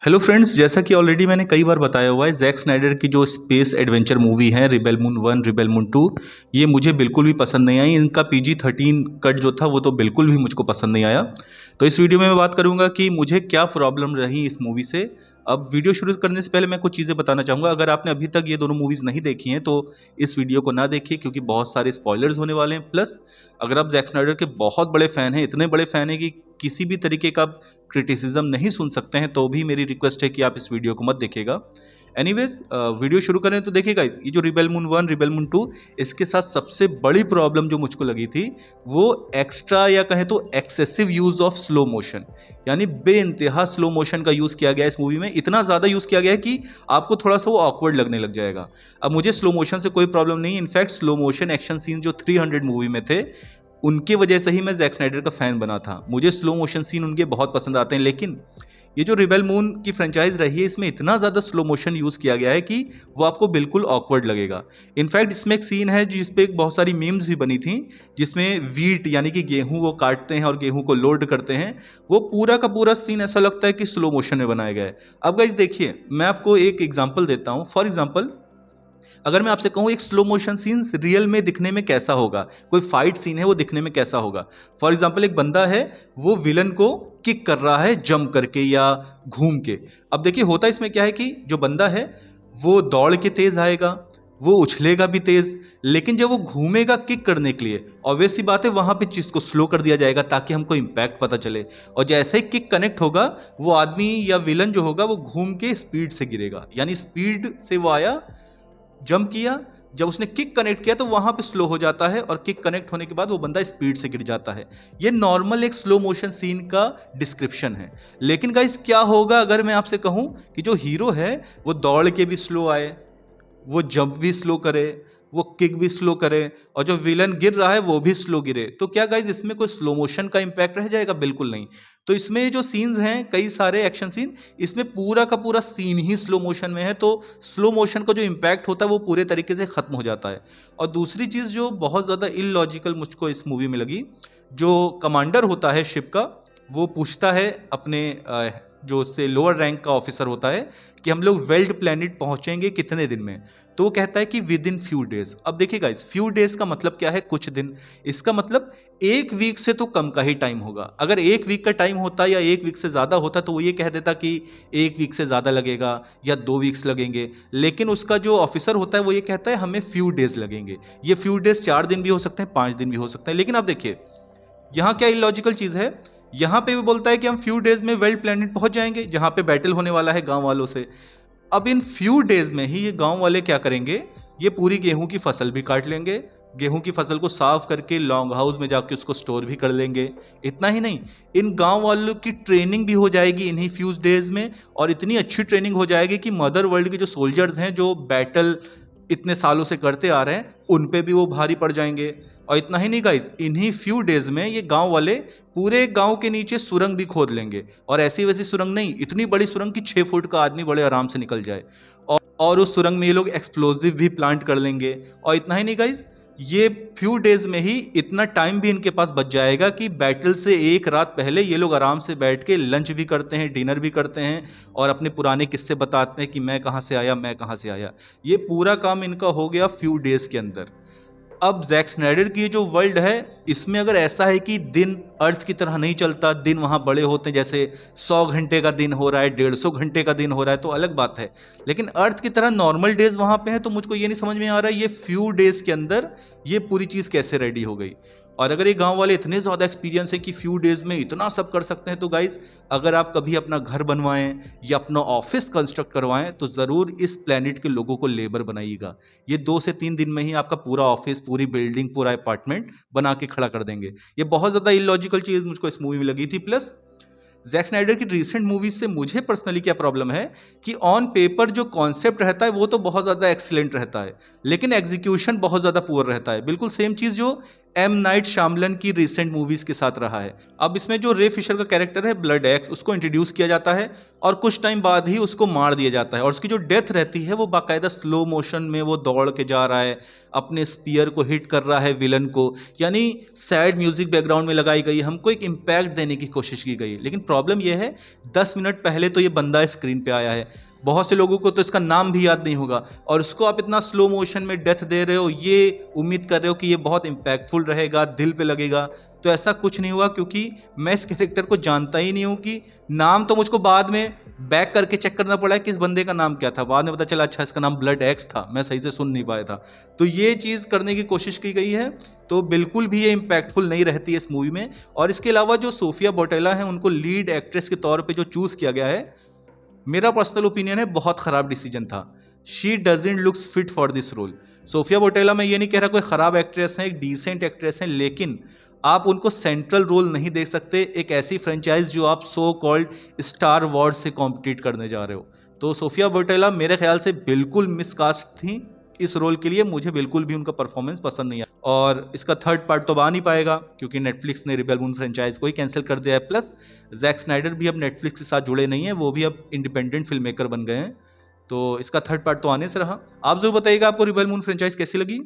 Hello friends, जैसा कि already मैंने कई बार बताया हुआ है, जैक स्नाइडर की जो स्पेस एडवेंचर मूवी है रिबेल मून 1 रिबेल मून 2, ये मुझे बिल्कुल भी पसंद नहीं आई। इनका PG-13 कट जो था वो तो बिल्कुल भी मुझको पसंद नहीं आया। तो इस वीडियो में मैं बात करूंगा कि मुझे क्या प्रॉब्लम रही इस मूवी से। अब वीडियो शुरू करने से पहले मैं कुछ चीज़ें बताना चाहूँगा। अगर आपने अभी तक ये दोनों मूवीज़ नहीं देखी हैं तो इस वीडियो को ना देखिए, क्योंकि बहुत सारे स्पॉयलर्स होने वाले हैं। प्लस अगर आप जैक स्नाइडर के बहुत बड़े फ़ैन हैं, इतने बड़े फ़ैन हैं कि किसी भी तरीके का क्रिटिसिज्म नहीं सुन सकते हैं, तो भी मेरी रिक्वेस्ट है कि आप इस वीडियो को मत देखिएगा। एनीवेज, वीडियो शुरू करें तो देखिएगा, ये जो रिबेल मून 1 रिबेल मून 2, इसके साथ सबसे बड़ी प्रॉब्लम जो मुझको लगी थी वो एक्स्ट्रा या कहें तो excessive use of slow motion, यानी बेइंतहा स्लो मोशन का यूज किया गया है इस मूवी में। इतना ज्यादा यूज किया गया है कि आपको थोड़ा सा वो ऑकवर्ड लगने लग जाएगा। अब मुझे स्लो मोशन से कोई प्रॉब्लम नहीं, in fact slow motion action scene जो 300 मूवी में थे उनके वजह से ही मैं जैक स्नाइडर का फैन बना था। मुझे स्लो मोशन सीन उनके बहुत पसंद आते हैं, लेकिन ये जो रिबेल मून की फ्रेंचाइज रही है इसमें इतना ज़्यादा स्लो मोशन यूज़ किया गया है कि वो आपको बिल्कुल ऑकवर्ड लगेगा। इनफैक्ट इसमें एक सीन है जिस पे बहुत सारी मीम्स भी बनी थी, जिसमें वीट यानी कि गेहूं वो काटते हैं और गेहूं को लोड करते हैं। वो पूरा का पूरा सीन ऐसा लगता है कि स्लो मोशन में बनाया गया है। अब गाइस देखिए, मैं आपको एक एग्जांपल देता हूँ। फॉर एग्जांपल, अगर मैं आपसे कहूँ एक स्लो मोशन सीन रियल में दिखने में कैसा होगा, कोई फाइट सीन है वो दिखने में कैसा होगा। फॉर एग्जांपल, एक बंदा है, वो विलन को किक कर रहा है जंप करके या घूम के। अब देखिए होता इसमें क्या है कि जो बंदा है वो दौड़ के तेज आएगा, वो उछलेगा भी तेज, लेकिन जब वो घूमेगा किक करने के लिए, ऑब्वियस सी बात है वहां पे चीज को स्लो कर दिया जाएगा ताकि हमको इंपैक्ट पता चले। और जैसे ही किक कनेक्ट होगा, वो आदमी या विलन जो होगा वो घूम के स्पीड से गिरेगा, यानी स्पीड से वो आया, जंप किया, जब उसने किक कनेक्ट किया तो वहां पे स्लो हो जाता है, और किक कनेक्ट होने के बाद वो बंदा स्पीड से गिर जाता है। ये नॉर्मल एक स्लो मोशन सीन का डिस्क्रिप्शन है। लेकिन गाइस क्या होगा अगर मैं आपसे कहूं कि जो हीरो है वो दौड़ के भी स्लो आए, वो जंप भी स्लो करे, वो किक भी स्लो करे, और जो विलन गिर रहा है वो भी स्लो गिरे, तो क्या गाइज इसमें कोई स्लो मोशन का इंपैक्ट रह जाएगा? बिल्कुल नहीं। तो इसमें जो सीन्स हैं, कई सारे एक्शन सीन, इसमें पूरा का पूरा सीन ही स्लो मोशन में है, तो स्लो मोशन का जो इंपैक्ट होता है वो पूरे तरीके से खत्म हो जाता है। और दूसरी चीज जो बहुत ज्यादा इलॉजिकल मुझको इस मूवी में लगी, जो कमांडर होता है शिप का, वो पूछता है अपने जो उससे लोअर रैंक का ऑफिसर होता है कि हम लोग वेल्ड प्लेनेट पहुंचेंगे कितने दिन में, तो वो कहता है कि विद इन फ्यू डेज। अब देखिएगा, इस फ्यू डेज का मतलब क्या है? कुछ दिन। इसका मतलब एक वीक से तो कम का ही टाइम होगा। अगर एक वीक का टाइम होता या एक वीक से ज्यादा होता तो वो ये कह देता कि एक वीक से ज्यादा लगेगा या 2 वीक्स लगेंगे, लेकिन उसका जो ऑफिसर होता है वो ये कहता है हमें फ्यू डेज लगेंगे। ये फ्यू डेज 4 दिन भी हो सकते हैं, 5 दिन भी हो सकते हैं। लेकिन आप देखिए यहाँ क्या इलॉजिकल चीज है, यहाँ पे भी बोलता है कि हम फ्यू डेज में वेल्ड प्लेनेट पहुंच जाएंगे जहां पे बैटल होने वाला है गांव वालों से। अब इन फ्यू डेज में ही ये गांव वाले क्या करेंगे, ये पूरी गेहूं की फसल भी काट लेंगे, गेहूं की फसल को साफ करके लॉन्ग हाउस में जाके उसको स्टोर भी कर लेंगे। इतना ही नहीं, इन गांव वालों की ट्रेनिंग भी हो जाएगी इन्हीं फ्यू डेज में, और इतनी अच्छी ट्रेनिंग हो जाएगी कि मदर वर्ल्ड के जो सोल्जर्स हैं जो बैटल इतने सालों से करते आ रहे हैं उन पे भी वो भारी पड़ जाएंगे। और इतना ही नहीं गाइस, इन्हीं फ्यू डेज में ये गांव वाले पूरे गांव के नीचे सुरंग भी खोद लेंगे, और ऐसी वैसी सुरंग नहीं, इतनी बड़ी सुरंग कि 6 फुट का आदमी बड़े आराम से निकल जाए। और उस सुरंग में ये लोग एक्सप्लोजिव भी प्लांट कर लेंगे। और इतना ही नहीं गाइस, ये फ्यू डेज में ही इतना टाइम भी इनके पास बच जाएगा कि बैटल से एक रात पहले ये लोग आराम से बैठ के लंच भी करते हैं, डिनर भी करते हैं, और अपने पुराने किस्से बताते हैं कि मैं कहाँ से आया, मैं कहाँ से आया। ये पूरा काम इनका हो गया फ्यू डेज के अंदर। अब जैक स्नाइडर की जो वर्ल्ड है, इसमें अगर ऐसा है कि दिन अर्थ की तरह नहीं चलता, दिन वहां बड़े होते हैं, जैसे 100 घंटे का दिन हो रहा है, 150 घंटे का दिन हो रहा है, तो अलग बात है। लेकिन अर्थ की तरह नॉर्मल डेज वहां पे है, तो मुझको ये नहीं समझ में आ रहा है ये फ्यू डेज के अंदर ये पूरी चीज कैसे रेडी हो गई। और अगर ये गांव वाले इतने ज़्यादा एक्सपीरियंस है कि फ्यू डेज में इतना सब कर सकते हैं, तो गाइस अगर आप कभी अपना घर बनवाएं या अपना ऑफिस कंस्ट्रक्ट करवाएं तो ज़रूर इस प्लेनेट के लोगों को लेबर बनाइएगा। ये 2 से 3 दिन में ही आपका पूरा ऑफिस, पूरी बिल्डिंग, पूरा अपार्टमेंट बना के खड़ा कर देंगे। ये बहुत ज़्यादा इलॉजिकल चीज़ मुझको इस मूवी में लगी थी। प्लस जैक स्नाइडर की रिसेंट मूवीज से मुझे पर्सनली क्या प्रॉब्लम है कि ऑन पेपर जो कॉन्सेप्ट रहता है वो तो बहुत ज़्यादा एक्सीलेंट रहता है, लेकिन एग्जीक्यूशन बहुत ज़्यादा पुअर रहता है। बिल्कुल सेम चीज़ जो एम नाइट श्यामलन की रिसेंट मूवीज के साथ रहा है। अब इसमें जो रे फिशर का कैरेक्टर है ब्लड एक्स, उसको इंट्रोड्यूस किया जाता है और कुछ टाइम बाद ही उसको मार दिया जाता है, और उसकी जो डेथ रहती है वो बाकायदा स्लो मोशन में वो दौड़ के जा रहा है, अपने स्पीयर को हिट कर रहा है विलन को, यानी सैड म्यूजिक बैकग्राउंड में लगाई गई, हमको एक इम्पैक्ट देने की कोशिश की गई। लेकिन प्रॉब्लम यह है 10 मिनट पहले तो ये बंदा स्क्रीन पे आया है, बहुत से लोगों को तो इसका नाम भी याद नहीं होगा, और उसको आप इतना स्लो मोशन में डेथ दे रहे हो, ये उम्मीद कर रहे हो कि ये बहुत इम्पैक्टफुल रहेगा, दिल पे लगेगा। तो ऐसा कुछ नहीं हुआ, क्योंकि मैं इस कैरेक्टर को जानता ही नहीं हूँ कि नाम तो मुझको बाद में बैक करके चेक करना पड़ा है कि इस बंदे का नाम क्या था, बाद में पता चला अच्छा इसका नाम ब्लड एक्स था, मैं सही से सुन नहीं पाया था। तो ये चीज़ करने की कोशिश की गई है, तो बिल्कुल भी ये इम्पैक्टफुल नहीं रहती है इस मूवी में। और इसके अलावा जो सोफिया बोटेला है उनको लीड एक्ट्रेस के तौर पर जो चूज़ किया गया है, मेरा पर्सनल ओपिनियन है बहुत खराब डिसीजन था। She doesn't looks fit for this role. Sofia Botella, मैं ये नहीं कह रहा कोई खराब एक्ट्रेस है, एक डिसेंट एक्ट्रेस है, लेकिन आप उनको सेंट्रल रोल नहीं दे सकते एक ऐसी फ्रेंचाइज जो आप सो कॉल्ड स्टार वॉर्स से कॉम्पिटिट करने जा रहे हो। तो सोफिया बोटेला मेरे ख्याल से बिल्कुल मिसकास्ट थी इस रोल के लिए, मुझे बिल्कुल भी उनका परफॉर्मेंस पसंद नहीं आया। और इसका थर्ड पार्ट तो आ नहीं पाएगा क्योंकि नेटफ्लिक्स ने रिबेल मून फ्रेंचाइज को ही कैंसिल कर दिया है। प्लस जैक स्नाइडर भी अब नेटफ्लिक्स के साथ जुड़े नहीं है, वो भी अब इंडिपेंडेंट फिल्म मेकर बन गए हैं। तो इसका थर्ड पार्ट तो आने से रहा। आप जरूर बताइएगा आपको रिबेल मून फ्रेंचाइज कैसी लगी।